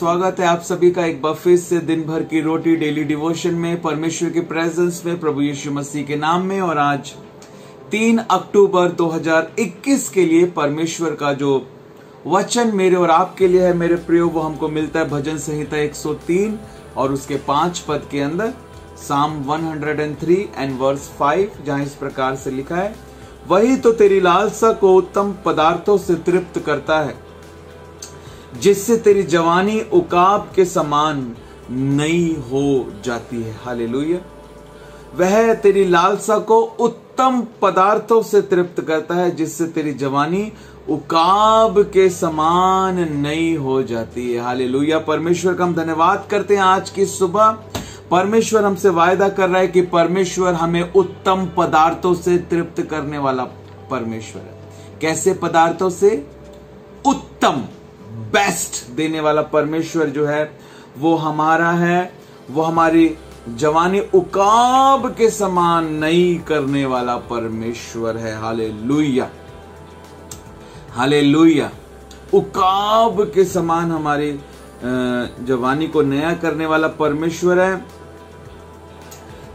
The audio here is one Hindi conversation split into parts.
स्वागत है आप सभी का एक बार फिर से दिन भर की रोटी डेली डिवोशन में, परमेश्वर के प्रेजेंस में, प्रभु यीशु मसीह के नाम में। और आज 3 अक्टूबर 2021 के लिए परमेश्वर का जो वचन मेरे और आपके लिए है मेरे प्रियो, वो हमको मिलता है भजन संहिता 103 और उसके 5 पद के अंदर, साम 103 एंड वर्स 5, जहां इस प्रकार से लिखा है, वही तो तेरी लालसा को उत्तम पदार्थों से तृप्त करता है, जिससे तेरी जवानी उकाब के समान नई हो जाती है। हालेलुया। वह तेरी लालसा को उत्तम पदार्थों से तृप्त करता है, जिससे तेरी जवानी उकाब के समान नई हो जाती है। हालेलुया। परमेश्वर का हम धन्यवाद करते हैं। आज की सुबह परमेश्वर हमसे वायदा कर रहा है कि परमेश्वर हमें उत्तम पदार्थों से तृप्त करने वाला परमेश्वर है। कैसे पदार्थों से? उत्तम, बेस्ट देने वाला परमेश्वर जो है वो हमारा है। वो हमारी जवानी उकाब के समान नई करने वाला परमेश्वर है। Hallelujah, hallelujah. उकाब के समान हमारी जवानी को नया करने वाला परमेश्वर है।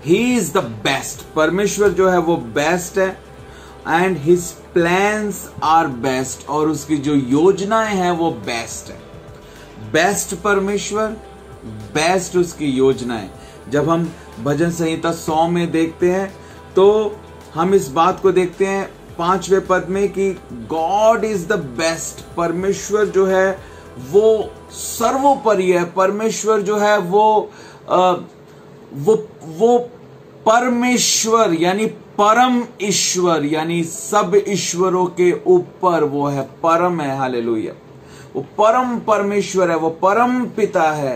He is the best. परमेश्वर जो है वो बेस्ट है and his plans are best, और उसकी जो योजनाएं हैं वो बेस्ट है। बेस्ट परमेश्वर, बेस्ट उसकी योजनाएं। जब हम भजन संहिता 100 में देखते हैं तो हम इस बात को देखते हैं 5वें पद में कि गॉड इज द बेस्ट। परमेश्वर जो है वो सर्वोपरि है। परमेश्वर जो है वो परमेश्वर यानी परम ईश्वर, यानी सब ईश्वरों के ऊपर वो है, परम है। हालेलुया। वो परम परमेश्वर है, वो परम पिता है,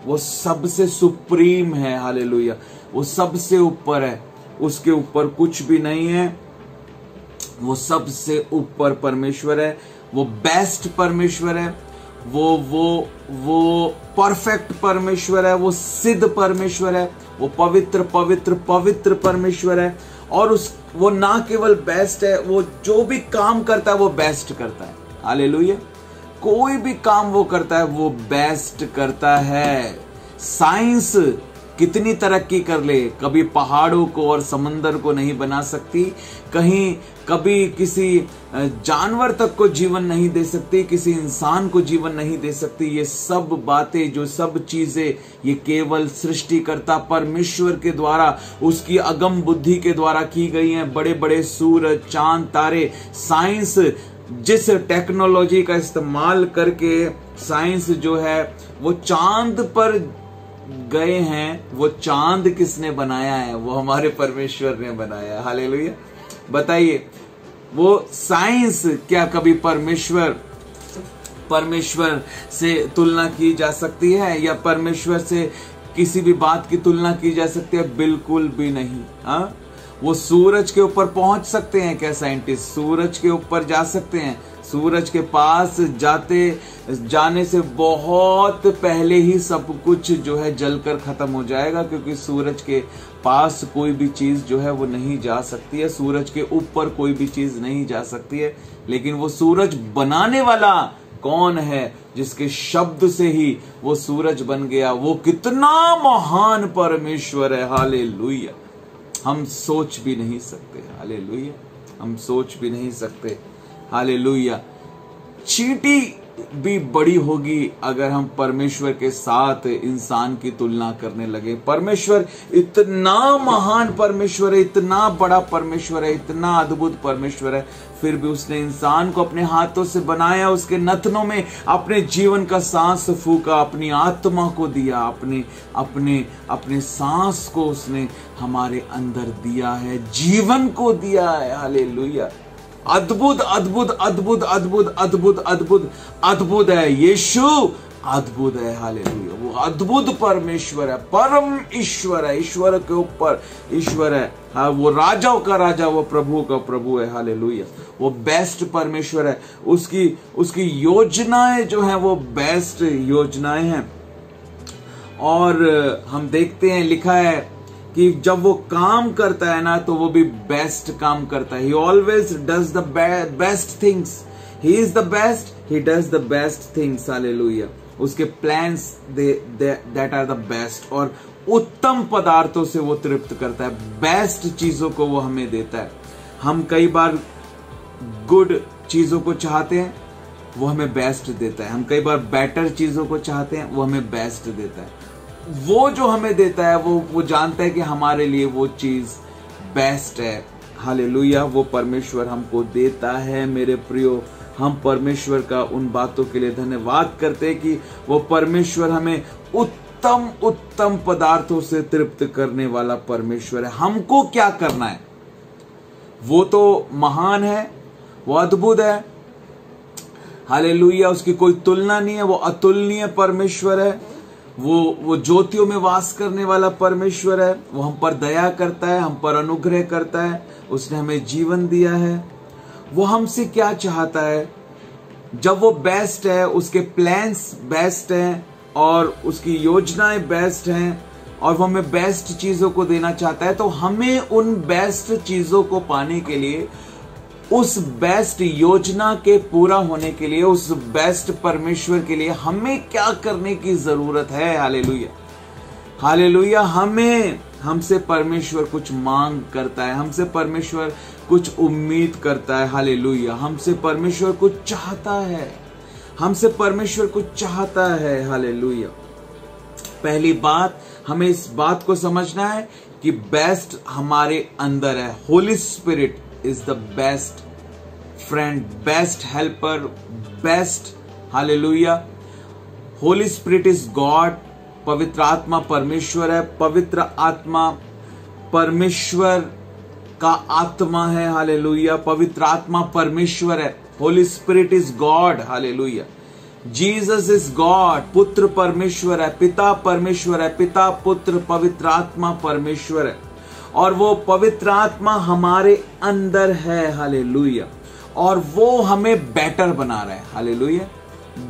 वो सबसे सुप्रीम है। हालेलुया। वो सबसे ऊपर है, उसके ऊपर कुछ भी नहीं है। वो सबसे ऊपर परमेश्वर है, वो बेस्ट परमेश्वर है, वो परफेक्ट परमेश्वर है, वो सिद्ध परमेश्वर है, वो पवित्र पवित्र पवित्र परमेश्वर है। और वो ना केवल बेस्ट है, वो जो भी काम करता है वो बेस्ट करता है। हालेलुया। कोई भी काम वो करता है वो बेस्ट करता है। साइंस कितनी तरक्की कर ले, कभी पहाड़ों को और समंदर को नहीं बना सकती, कभी किसी जानवर तक को जीवन नहीं दे सकती, किसी इंसान को जीवन नहीं दे सकती। ये सब बातें, जो सब चीजें, ये केवल सृष्टिकर्ता परमेश्वर के द्वारा, उसकी अगम बुद्धि के द्वारा की गई हैं। बड़े बड़े सूरज, चांद, तारे, साइंस जिस टेक्नोलॉजी का इस्तेमाल करके साइंस जो है वो चांद पर गए हैं, वो चांद किसने बनाया है? वो हमारे परमेश्वर ने बनाया है। हालेलुया। बताइए, वो साइंस क्या कभी परमेश्वर से तुलना की जा सकती है, या परमेश्वर से किसी भी बात की तुलना की जा सकती है? बिल्कुल भी नहीं। हाँ, वो सूरज के ऊपर पहुंच सकते हैं क्या साइंटिस्ट? सूरज के ऊपर जा सकते हैं। सूरज के पास जाने से बहुत पहले ही सब कुछ जो है जलकर खत्म हो जाएगा, क्योंकि सूरज के पास कोई भी चीज जो है वो नहीं जा सकती है। सूरज के ऊपर कोई भी चीज नहीं जा सकती है। लेकिन वो सूरज बनाने वाला कौन है, जिसके शब्द से ही वो सूरज बन गया? वो कितना महान परमेश्वर है। हालेलुया। हम सोच भी नहीं सकते। हालेलुया। हम सोच भी नहीं सकते। हालेलुया। चींटी भी बड़ी होगी अगर हम परमेश्वर के साथ इंसान की तुलना करने लगे। परमेश्वर इतना महान परमेश्वर है, इतना बड़ा परमेश्वर है, इतना अद्भुत परमेश्वर है, फिर भी उसने इंसान को अपने हाथों से बनाया, उसके नथनों में अपने जीवन का सांस फूका, अपनी आत्मा को दिया, अपने सांस को उसने हमारे अंदर दिया है, जीवन को दिया है। हालेलुया। अद्भुत अद्भुत अद्भुत अद्भुत अद्भुत अद्भुत अद्भुत है यीशु, अद्भुत है। हालेलुया। वो अद्भुत परमेश्वर है, परम ईश्वर है, ईश्वर के ऊपर ईश्वर है। हाँ, वो राजाओं का राजा, वो प्रभु का प्रभु है। हालेलुया। वो बेस्ट परमेश्वर है। उसकी योजनाएं जो हैं वो बेस्ट योजनाएं हैं। और हम देखते हैं, लिखा है कि जब वो काम करता है ना तो वो भी बेस्ट काम करता है। He always does the best things. He is the best. He does the best things. Hallelujah. उसके plans that are the best, और उत्तम पदार्थों से वो तृप्त करता है, बेस्ट चीजों को वो हमें देता है। हम कई बार गुड चीजों को चाहते हैं, वो हमें बेस्ट देता है। हम कई बार बेटर चीजों को चाहते हैं, वो हमें बेस्ट देता है। वो जो हमें देता है वो जानता है कि हमारे लिए वो चीज बेस्ट है। हालेलुया, वो परमेश्वर हमको देता है। मेरे प्रियो, हम परमेश्वर का उन बातों के लिए धन्यवाद करते हैं कि वो परमेश्वर हमें उत्तम उत्तम पदार्थों से तृप्त करने वाला परमेश्वर है। हमको क्या करना है? वो तो महान है, वो अद्भुत है। हालेलुया, उसकी कोई तुलना नहीं है। वो अतुलनीय परमेश्वर है। वो ज्योतियों में वास करने वाला परमेश्वर है। वो हम पर दया करता है, हम पर अनुग्रह करता है। उसने हमें जीवन दिया है। वो हमसे क्या चाहता है? जब वो बेस्ट है, उसके प्लान्स बेस्ट हैं और उसकी योजनाएं बेस्ट हैं और वो हमें बेस्ट चीजों को देना चाहता है, तो हमें उन बेस्ट चीजों को पाने के लिए, उस बेस्ट योजना के पूरा होने के लिए, उस बेस्ट परमेश्वर के लिए हमें क्या करने की जरूरत है? Hallelujah, hallelujah. हमसे परमेश्वर कुछ मांग करता है, हमसे परमेश्वर कुछ उम्मीद करता है। हालेलुया, हमसे परमेश्वर कुछ चाहता है, हमसे परमेश्वर कुछ चाहता है। हालेलुया। पहली बात, हमें इस बात को समझना है कि बेस्ट हमारे अंदर है। Holi spirit is the best friend, best helper, best, hallelujah. Holy Spirit is God. पवित्र आत्मा परमेश्वर है। पवित्र आत्मा परमेश्वर का आत्मा है। हालेलुया। पवित्र आत्मा परमेश्वर है। Holy Spirit is God. Hallelujah. Jesus is God. पुत्र परमेश्वर है, पिता परमेश्वर है, पिता पुत्र पवित्र आत्मा परमेश्वर है और वो पवित्र आत्मा हमारे अंदर है। हालेलुया। और वो हमें बेटर बना रहा है। हालेलुया।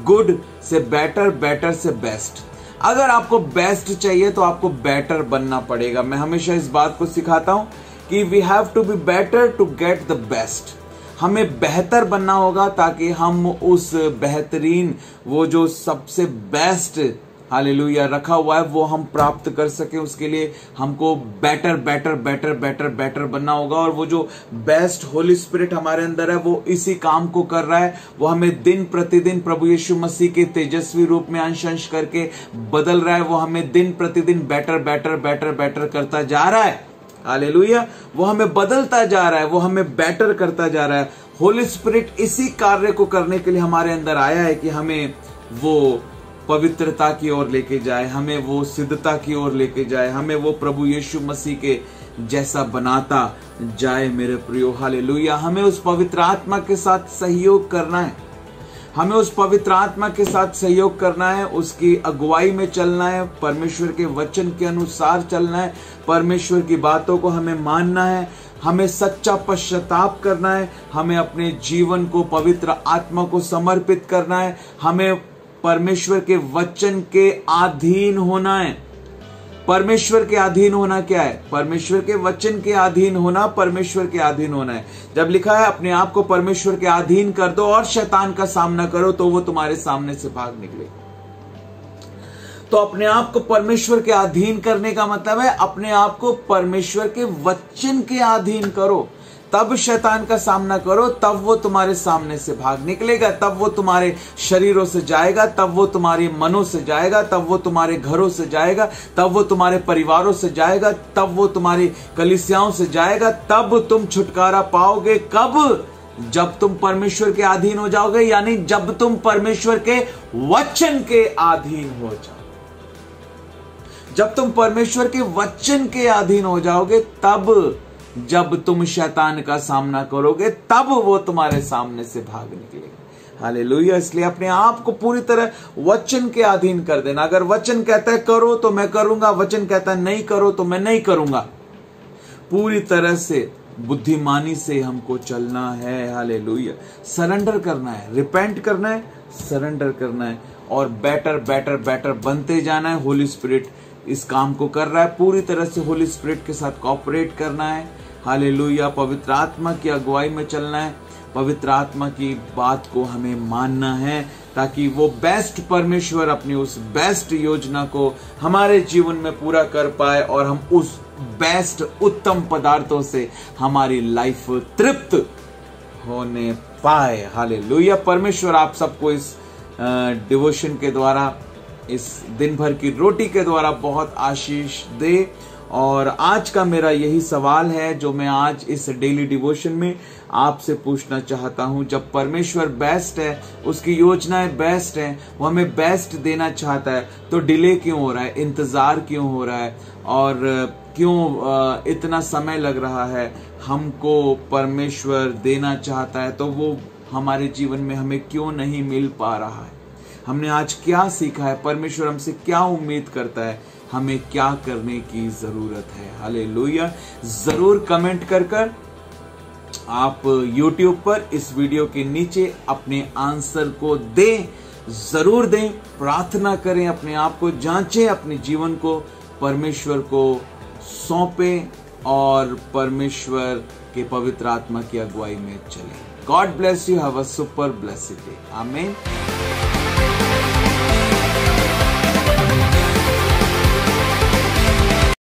गुड से बेटर, बेटर से बेस्ट। अगर आपको बेस्ट चाहिए तो आपको बेटर बनना पड़ेगा। मैं हमेशा इस बात को सिखाता हूं कि we have to be better to get the best. हमें बेहतर बनना होगा ताकि हम उस बेहतरीन, वो जो सबसे बेस्ट हालेलुया रखा हुआ है, वो हम प्राप्त कर सके। उसके लिए हमको better better better better better बनना होगा। और वो जो बेस्ट होली स्पिरिट हमारे अंदर है, वो इसी काम को कर रहा है। वो हमें दिन प्रतिदिन प्रभु यीशु मसीह के तेजस्वी रूप में अंश अंश करके बदल रहा है। वो हमें दिन प्रतिदिन बेटर बेटर बेटर बेटर करता जा रहा है। हालेलुया। वो हमें बदलता जा रहा है, वो हमें बेटर करता जा रहा है। होली स्पिरिट इसी कार्य को करने के लिए हमारे अंदर आया है कि हमें वो पवित्रता की ओर लेके जाए, हमें वो सिद्धता की ओर लेके जाए, हमें वो प्रभु यीशु मसीह के जैसा बनाता जाए। मेरे प्रियो, हालेलुया। हमें उस पवित्र आत्मा के साथ सहयोग करना है। हमें उस पवित्र आत्मा के साथ सहयोग करना है, उसकी अगुवाई में चलना है, परमेश्वर के वचन के अनुसार चलना है, परमेश्वर की बातों को हमें मानना है, हमें सच्चा पश्चाताप करना है, हमें अपने जीवन को पवित्र आत्मा को समर्पित करना है, हमें परमेश्वर के वचन के अधीन होना है। परमेश्वर के अधीन होना क्या है? परमेश्वर के वचन के अधीन होना, परमेश्वर के अधीन होना है। जब लिखा है अपने आप को परमेश्वर के अधीन कर दो और शैतान का सामना करो तो वो तुम्हारे सामने से भाग निकले। तो अपने आप को परमेश्वर के अधीन करने का मतलब है अपने आप को परमेश्वर के वचन के अधीन करो, तब शैतान का सामना करो, तब वो तुम्हारे सामने से भाग निकलेगा, तब वो तुम्हारे शरीरों से जाएगा, तब वो तुम्हारे मनों से जाएगा, तब वो तुम्हारे घरों से जाएगा, तब वो तुम्हारे परिवारों से जाएगा, तब वो तुम्हारी कलीसियाओं से जाएगा, तब तुम छुटकारा पाओगे। कब? जब तुम परमेश्वर के अधीन हो जाओगे, यानी जब तुम परमेश्वर के वचन के अधीन हो जाओ। जब तुम परमेश्वर के वचन के अधीन हो जाओगे, तब जब तुम शैतान का सामना करोगे, तब वो तुम्हारे सामने से भाग निकलेगा। हालेलुया। इसलिए अपने आप को पूरी तरह वचन के अधीन कर देना। अगर वचन कहता है करो तो मैं करूंगा, वचन कहता है नहीं करो तो मैं नहीं करूंगा। पूरी तरह से बुद्धिमानी से हमको चलना है। हालेलुया। सरेंडर करना है, रिपेंट करना है, सरेंडर करना है और बेटर बेटर बेटर बनते जाना है। होली स्पिरिट इस काम को कर रहा है। पूरी तरह से होली स्पिरिट के साथ कोऑपरेट करना है। हालेलुया। पवित्र आत्मा की अगुवाई में चलना है, पवित्र आत्मा की बात को हमें मानना है, ताकि वो बेस्ट परमेश्वर अपनी उस बेस्ट योजना को हमारे जीवन में पूरा कर पाए और हम उस बेस्ट उत्तम पदार्थों से हमारी लाइफ तृप्त होने पाए। हालेलुया। परमेश्वर आप सबको इस डिवोशन के द्वारा, इस दिन भर की रोटी के द्वारा बहुत आशीष दे। और आज का मेरा यही सवाल है जो मैं आज इस डेली डिवोशन में आपसे पूछना चाहता हूं। जब परमेश्वर बेस्ट है, उसकी योजनाएं बेस्ट हैं, वो हमें बेस्ट देना चाहता है, तो डिले क्यों हो रहा है, इंतजार क्यों हो रहा है और क्यों इतना समय लग रहा है? हमको परमेश्वर देना चाहता है तो वो हमारे जीवन में हमें क्यों नहीं मिल पा रहा है? हमने आज क्या सीखा है? परमेश्वर हमसे क्या उम्मीद करता है? हमें क्या करने की जरूरत है? हालेलुया। जरूर कमेंट कर आप YouTube पर इस वीडियो के नीचे अपने आंसर को दें, जरूर दें। प्रार्थना करें, अपने आप को जांचें, अपने जीवन को परमेश्वर को सौंपें और परमेश्वर के पवित्र आत्मा की अगुवाई में चलें। God bless you. Have a super blessed day. आमीन।